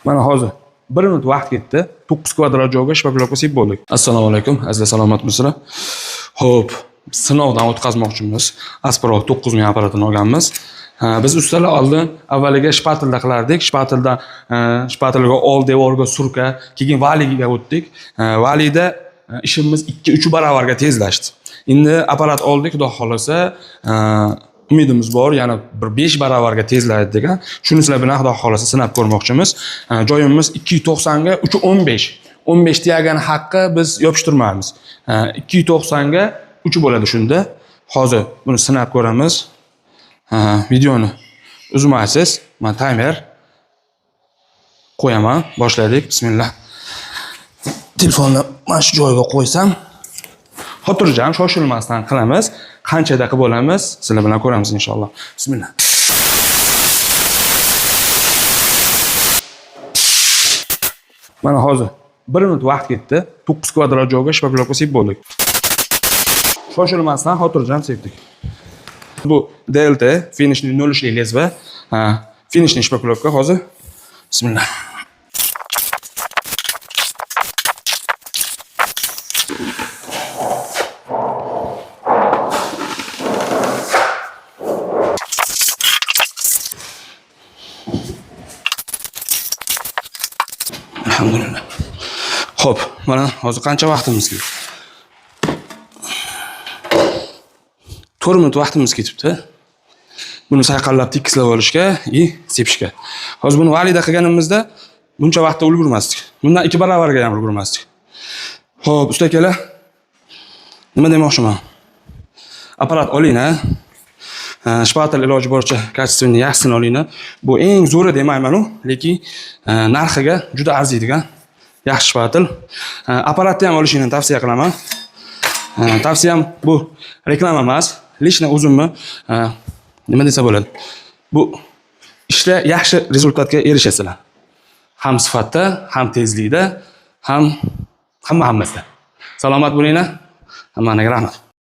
Mana hozir 1 minut vaqt ketdi. 9 kvadrat joyga shpaklab qo'yib bo'ldik. Assalomu alaykum, azizlar, salomatmisizlar? Xo'p, sinovdan o'tkazmoqchimiz. Aspirol 9000 apparatini olganmiz. Biz ustalar oldin avvaliga shpatilda qilardik. Shpatilga ol devorga surka, keyin valiga o'tdik. Valida ishimiz 2-3 barobarga tezlashdi. Endi apparat oldik, xudo xolasa, umidimiz bor, yana bir 5 barobarga tezlaydi degan. Shuni sizlar bilan xudo xolasa sinab ko'rmoqchimiz. Joyimiz 290 ga 315. 15 tiyagani haqqi biz yopishtirmaymiz. 290 ga 3 bo'ladi shunda. Hozir buni sinab ko'ramiz. Videoni uzmaysiz. Men timer qo'yaman. Boshladik. Bismillah. Telefonni mana shu joyga qo'ysam, xotirjam, shoshilmasdan qilamiz. Qanchada qilib bo'lamiz, sizlar bilan ko'ramiz inshaalloh. Bismillah. Mana hozir 1 minut vaqt ketdi. 9 kvadrat joyga shpaklab qo'yib bo'ldik. Shoshilmasdan xotirjam sepdik. Bu DLT finishli 0'lik lezva. Finishli shpaklovka hozir. Bismillah. Alhamdulillah. Xo'p, mana hozir qancha vaqtimiz ketdi? 4 minut vaqtimiz ketibdi. Buni sayqallab tekislab olishga, sepishga. Hozir buni valida qilganimizda buncha vaqtda ulgurmasdik. Bundan 2 barobarga ham ulgurmasdik. Xo'p, usta akalar, nima demoqchiman? Apparat oling, shpatel iloji boricha kачественный yaxshisini oling. Bu eng zo'ri demayman-ku, lekin narxiga juda arziydigan yaxshi shpatel. Apparatni ham olishingni tavsiya qilaman. Tavsiyam bu reklama emas. Lishna o'zimni nima desa bo'ladi? Bu ishda yaxshi rezultatga erishasizlar. Ham sifatda, ham tezlikda, ham hammasida. Salomat bo'linglar. Hammaga rahmat.